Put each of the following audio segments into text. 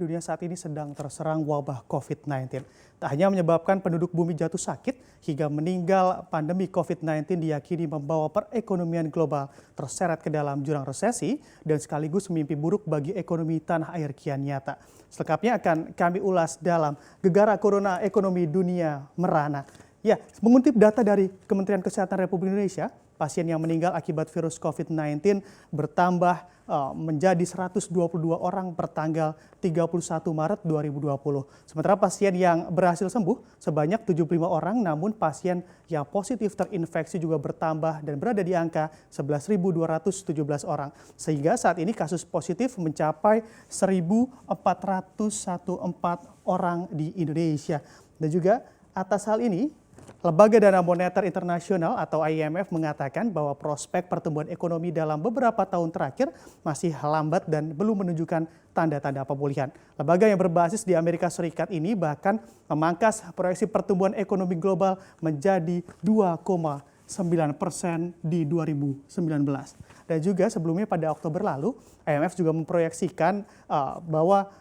Dunia saat ini sedang terserang wabah COVID-19. Tak hanya menyebabkan penduduk bumi jatuh sakit, hingga meninggal, pandemi COVID-19 diyakini membawa perekonomian global terseret ke dalam jurang resesi dan sekaligus mimpi buruk bagi ekonomi tanah air kian nyata. Selengkapnya akan kami ulas dalam Gegara Corona Ekonomi Dunia Merana. Ya, mengutip data dari Kementerian Kesehatan Republik Indonesia, pasien yang meninggal akibat virus COVID-19 bertambah menjadi 122 orang per tanggal 31 Maret 2020. Sementara pasien yang berhasil sembuh sebanyak 75 orang, namun pasien yang positif terinfeksi juga bertambah dan berada di angka 11.217 orang. Sehingga saat ini kasus positif mencapai 1.414 orang di Indonesia. Dan juga atas hal ini, Lembaga Dana Moneter Internasional atau IMF mengatakan bahwa prospek pertumbuhan ekonomi dalam beberapa tahun terakhir masih lambat dan belum menunjukkan tanda-tanda pemulihan. Lembaga yang berbasis di Amerika Serikat ini bahkan memangkas proyeksi pertumbuhan ekonomi global menjadi 2,9% di 2019. Dan juga sebelumnya pada Oktober lalu, IMF juga memproyeksikan bahwa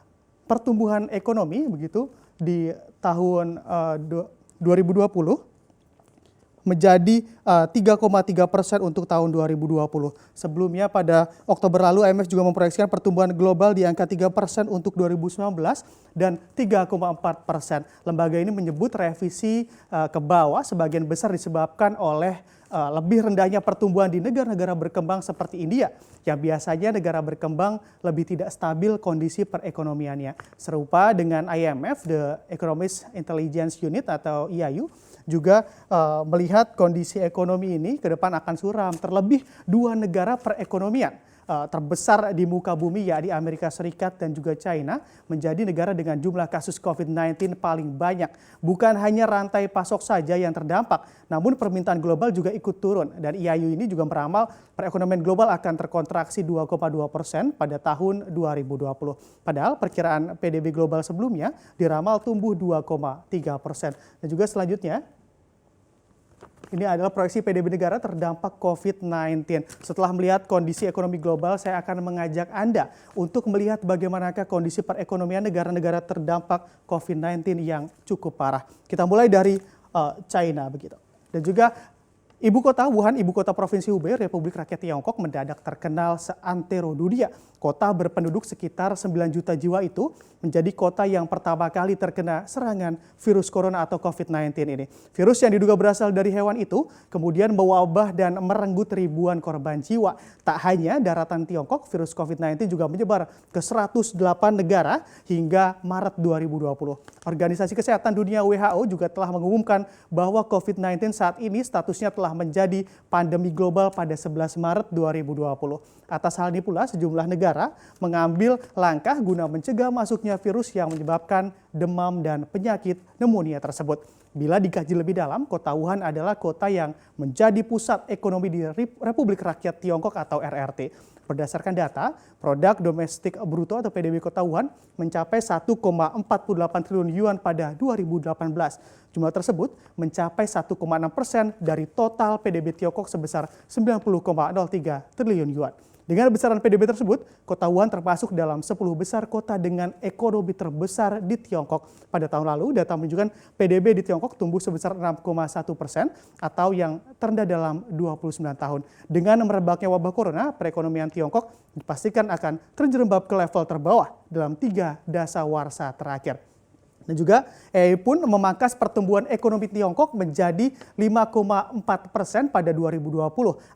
pertumbuhan ekonomi begitu di tahun 2020 menjadi 3,3% untuk tahun 2020. Sebelumnya pada Oktober lalu IMF juga memproyeksikan pertumbuhan global di angka 3% untuk 2019 dan 3,4%. Lembaga ini menyebut revisi ke bawah sebagian besar disebabkan oleh lebih rendahnya pertumbuhan di negara-negara berkembang seperti India, yang biasanya negara berkembang lebih tidak stabil kondisi perekonomiannya. Serupa dengan IMF, The Economist Intelligence Unit atau EIU, juga melihat kondisi ekonomi ini ke depan akan suram. Terlebih dua negara perekonomian terbesar di muka bumi, yakni Amerika Serikat dan juga China, menjadi negara dengan jumlah kasus COVID-19 paling banyak. Bukan hanya rantai pasok saja yang terdampak, namun permintaan global juga ikut turun. Dan EIU ini juga meramal perekonomian global akan terkontraksi 2,2% pada tahun 2020. Padahal perkiraan PDB global sebelumnya diramal tumbuh 2,3%. Dan juga selanjutnya, ini adalah proyeksi PDB negara terdampak COVID-19. Setelah melihat kondisi ekonomi global, saya akan mengajak Anda untuk melihat bagaimanakah kondisi perekonomian negara-negara terdampak COVID-19 yang cukup parah. Kita mulai dari China begitu. Dan juga ibu kota Wuhan, ibu kota provinsi Hubei, Republik Rakyat Tiongkok mendadak terkenal seantero dunia. Kota berpenduduk sekitar 9 juta jiwa itu menjadi kota yang pertama kali terkena serangan virus corona atau COVID-19 ini. Virus yang diduga berasal dari hewan itu kemudian mewabah dan merenggut ribuan korban jiwa. Tak hanya daratan Tiongkok, virus COVID-19 juga menyebar ke 108 negara hingga Maret 2020. Organisasi Kesehatan Dunia WHO juga telah mengumumkan bahwa COVID-19 saat ini statusnya telah menjadi pandemi global pada 11 Maret 2020. Atas hal ini pula sejumlah negara mengambil langkah guna mencegah masuknya virus yang menyebabkan demam dan penyakit pneumonia tersebut. Bila dikaji lebih dalam, kota Wuhan adalah kota yang menjadi pusat ekonomi di Republik Rakyat Tiongkok atau RRT. Berdasarkan data, produk domestik bruto atau PDB kota Wuhan mencapai 1,48 triliun yuan pada 2018. Jumlah tersebut mencapai 1,6% dari total PDB Tiongkok sebesar 90,03 triliun yuan. Dengan besaran PDB tersebut, kota Wuhan termasuk dalam 10 besar kota dengan ekonomi terbesar di Tiongkok. Pada tahun lalu, data menunjukkan PDB di Tiongkok tumbuh sebesar 6,1% atau yang terendah dalam 29 tahun. Dengan merebaknya wabah corona, perekonomian Tiongkok dipastikan akan terjerembab ke level terbawah dalam 3 dasawarsa terakhir. Dan juga EI pun memangkas pertumbuhan ekonomi Tiongkok menjadi 5,4% pada 2020.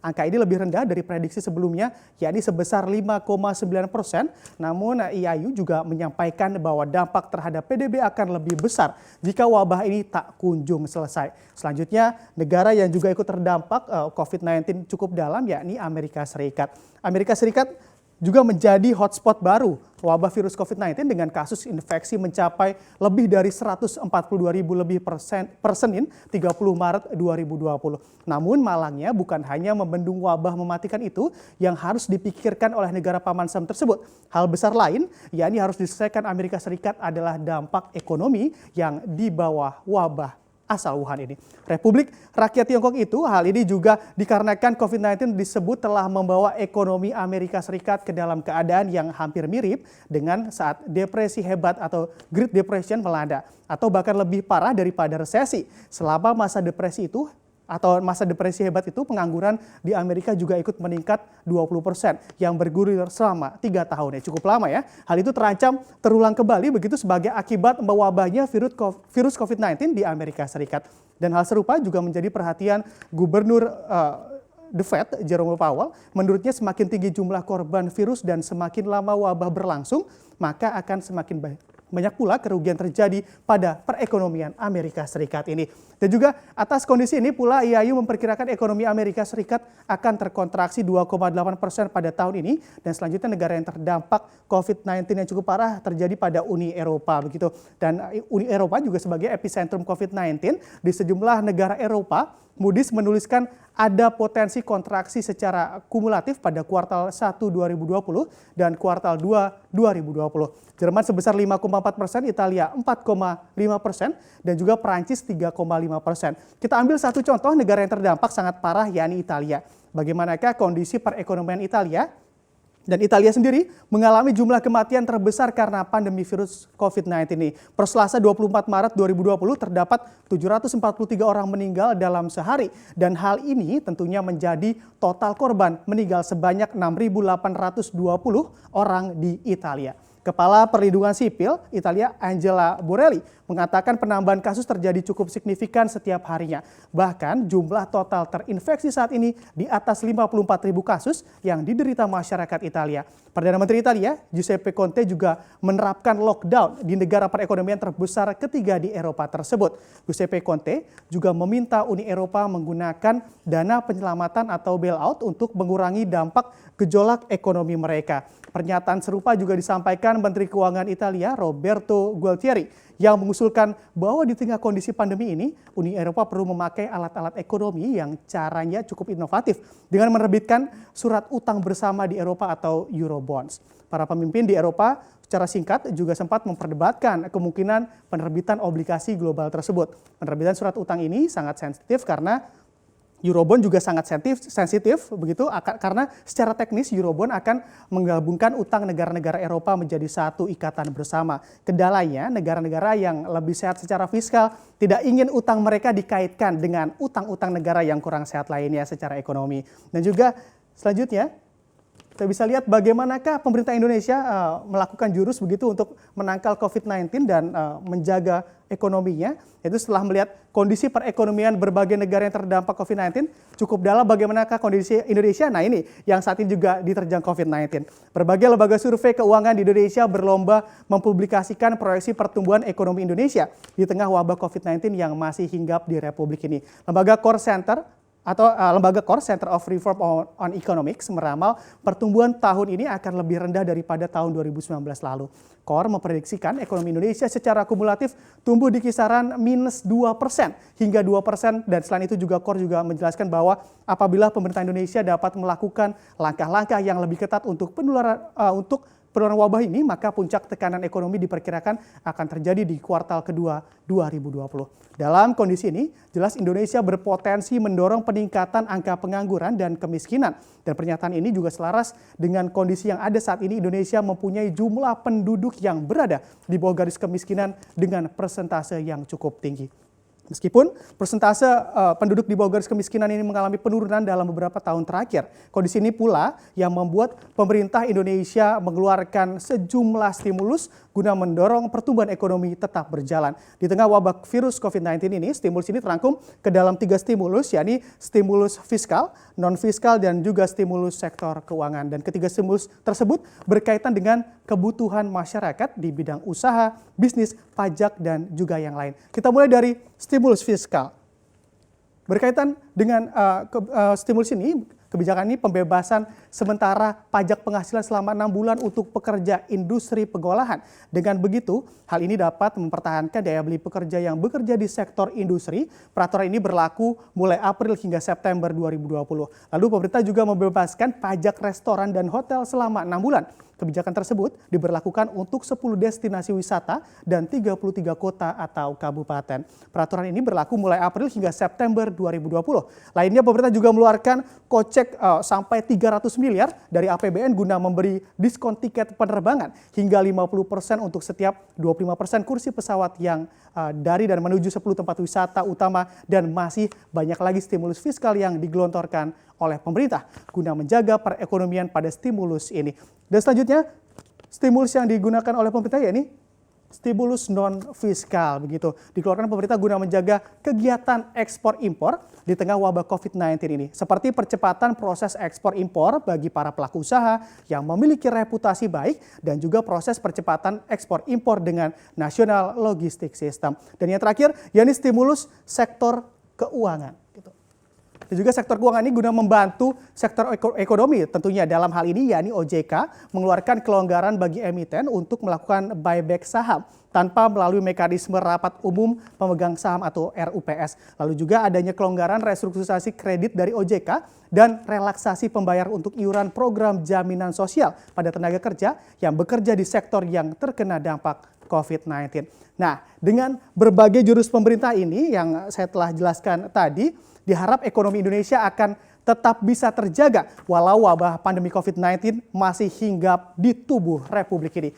Angka ini lebih rendah dari prediksi sebelumnya, yakni sebesar 5,9%. Namun EIU juga menyampaikan bahwa dampak terhadap PDB akan lebih besar jika wabah ini tak kunjung selesai. Selanjutnya, negara yang juga ikut terdampak COVID-19 cukup dalam, yakni Amerika Serikat. Amerika Serikat juga menjadi hotspot baru wabah virus COVID-19 dengan kasus infeksi mencapai lebih dari 142.000 lebih per Senin 30 Maret 2020. Namun malangnya bukan hanya membendung wabah mematikan itu yang harus dipikirkan oleh negara paman Sam tersebut. Hal besar lain yakni harus diselesaikan Amerika Serikat adalah dampak ekonomi yang di bawah wabah asal Wuhan ini. Republik Rakyat Tiongkok itu hal ini juga dikarenakan COVID-19 disebut telah membawa ekonomi Amerika Serikat ke dalam keadaan yang hampir mirip dengan saat depresi hebat atau Great Depression melanda atau bahkan lebih parah daripada resesi. Selama masa depresi itu atau masa depresi hebat itu pengangguran di Amerika juga ikut meningkat 20% yang bergulir selama 3 tahun. Ya, cukup lama ya. Hal itu terancam terulang kembali begitu sebagai akibat mewabahnya virus COVID-19 di Amerika Serikat. Dan hal serupa juga menjadi perhatian Gubernur The Fed, Jerome Powell. Menurutnya semakin tinggi jumlah korban virus dan semakin lama wabah berlangsung, maka akan semakin banyak pula kerugian terjadi pada perekonomian Amerika Serikat ini. Dan juga atas kondisi ini pula IAIU memperkirakan ekonomi Amerika Serikat akan terkontraksi 2,8% pada tahun ini. Dan selanjutnya negara yang terdampak COVID-19 yang cukup parah terjadi pada Uni Eropa begitu. Dan Uni Eropa juga sebagai epicentrum COVID-19 di sejumlah negara Eropa. Moody's menuliskan ada potensi kontraksi secara kumulatif pada kuartal 1 2020 dan kuartal 2 2020. Jerman sebesar 5,4%, Italia 4,5%, dan juga Perancis 3,5%. Kita ambil satu contoh negara yang terdampak sangat parah, yakni Italia. Bagaimanakah kondisi perekonomian Italia? Dan Italia sendiri mengalami jumlah kematian terbesar karena pandemi virus COVID-19 ini. Per Selasa 24 Maret 2020 terdapat 743 orang meninggal dalam sehari. Dan hal ini tentunya menjadi total korban meninggal sebanyak 6.820 orang di Italia. Kepala Perlindungan Sipil Italia Angela Borelli mengatakan penambahan kasus terjadi cukup signifikan setiap harinya. Bahkan jumlah total terinfeksi saat ini di atas 54.000 kasus yang diderita masyarakat Italia. Perdana Menteri Italia Giuseppe Conte juga menerapkan lockdown di negara perekonomian terbesar ketiga di Eropa tersebut. Giuseppe Conte juga meminta Uni Eropa menggunakan dana penyelamatan atau bailout untuk mengurangi dampak gejolak ekonomi mereka. Pernyataan serupa juga disampaikan Menteri Keuangan Italia Roberto Gualtieri yang mengusulkan bahwa di tengah kondisi pandemi ini, Uni Eropa perlu memakai alat-alat ekonomi yang caranya cukup inovatif dengan menerbitkan surat utang bersama di Eropa atau Eurobonds. Para pemimpin di Eropa secara singkat juga sempat memperdebatkan kemungkinan penerbitan obligasi global tersebut. Penerbitan surat utang ini sangat sensitif karena Eurobond juga sangat sensitif begitu karena secara teknis Eurobond akan menggabungkan utang negara-negara Eropa menjadi satu ikatan bersama. Kendalanya negara-negara yang lebih sehat secara fiskal tidak ingin utang mereka dikaitkan dengan utang-utang negara yang kurang sehat lainnya secara ekonomi. Dan juga selanjutnya kita bisa lihat bagaimanakah pemerintah Indonesia melakukan jurus begitu untuk menangkal COVID-19 dan menjaga ekonominya. Itu setelah melihat kondisi perekonomian berbagai negara yang terdampak COVID-19 cukup dalam, bagaimanakah kondisi Indonesia. Nah ini yang saat ini juga diterjang COVID-19. Berbagai lembaga survei keuangan di Indonesia berlomba mempublikasikan proyeksi pertumbuhan ekonomi Indonesia di tengah wabah COVID-19 yang masih hinggap di Republik ini. Lembaga Core Center of Reform on Economics meramal pertumbuhan tahun ini akan lebih rendah daripada tahun 2019 lalu. Core memprediksikan ekonomi Indonesia secara kumulatif tumbuh di kisaran minus 2% hingga 2%, dan selain itu juga Core juga menjelaskan bahwa apabila pemerintah Indonesia dapat melakukan langkah-langkah yang lebih ketat untuk penularan wabah ini, maka puncak tekanan ekonomi diperkirakan akan terjadi di kuartal kedua 2020. Dalam kondisi ini, jelas Indonesia berpotensi mendorong peningkatan angka pengangguran dan kemiskinan. Dan pernyataan ini juga selaras dengan kondisi yang ada saat ini. Indonesia mempunyai jumlah penduduk yang berada di bawah garis kemiskinan dengan persentase yang cukup tinggi. Meskipun persentase penduduk di bawah garis kemiskinan ini mengalami penurunan dalam beberapa tahun terakhir, kondisi ini pula yang membuat pemerintah Indonesia mengeluarkan sejumlah stimulus guna mendorong pertumbuhan ekonomi tetap berjalan. Di tengah wabah virus COVID-19 ini, stimulus ini terangkum ke dalam 3 stimulus, yakni stimulus fiskal, non-fiskal, dan juga stimulus sektor keuangan. Dan ketiga stimulus tersebut berkaitan dengan kebutuhan masyarakat di bidang usaha, bisnis, pajak, dan juga yang lain. Kita mulai dari stimulus fiskal. Berkaitan dengan stimulus ini, kebijakan ini pembebasan sementara pajak penghasilan selama 6 bulan untuk pekerja industri pengolahan. Dengan begitu, hal ini dapat mempertahankan daya beli pekerja yang bekerja di sektor industri. Peraturan ini berlaku mulai April hingga September 2020. Lalu pemerintah juga membebaskan pajak restoran dan hotel selama 6 bulan. Kebijakan tersebut diberlakukan untuk 10 destinasi wisata dan 33 kota atau kabupaten. Peraturan ini berlaku mulai April hingga September 2020. Lainnya, pemerintah juga mengeluarkan kocek sampai 300 miliar dari APBN guna memberi diskon tiket penerbangan hingga 50% untuk setiap 25% kursi pesawat yang dari dan menuju 10 tempat wisata utama, dan masih banyak lagi stimulus fiskal yang digelontorkan oleh pemerintah guna menjaga perekonomian pada stimulus ini. Dan selanjutnya, stimulus yang digunakan oleh pemerintah yakni stimulus non-fiskal, begitu dikeluarkan pemerintah guna menjaga kegiatan ekspor impor di tengah wabah COVID-19 ini, seperti percepatan proses ekspor impor bagi para pelaku usaha yang memiliki reputasi baik, dan juga proses percepatan ekspor impor dengan National Logistic System. Dan yang terakhir, yakni stimulus sektor keuangan. Dan juga sektor keuangan ini guna membantu sektor ekonomi tentunya, dalam hal ini yakni OJK mengeluarkan kelonggaran bagi emiten untuk melakukan buyback saham tanpa melalui mekanisme rapat umum pemegang saham atau RUPS. Lalu juga adanya kelonggaran restrukturisasi kredit dari OJK dan relaksasi pembayar untuk iuran program jaminan sosial pada tenaga kerja yang bekerja di sektor yang terkena dampak COVID-19. Nah, dengan berbagai jurus pemerintah ini yang saya telah jelaskan tadi, diharap ekonomi Indonesia akan tetap bisa terjaga walau wabah pandemi COVID-19 masih hinggap di tubuh Republik ini.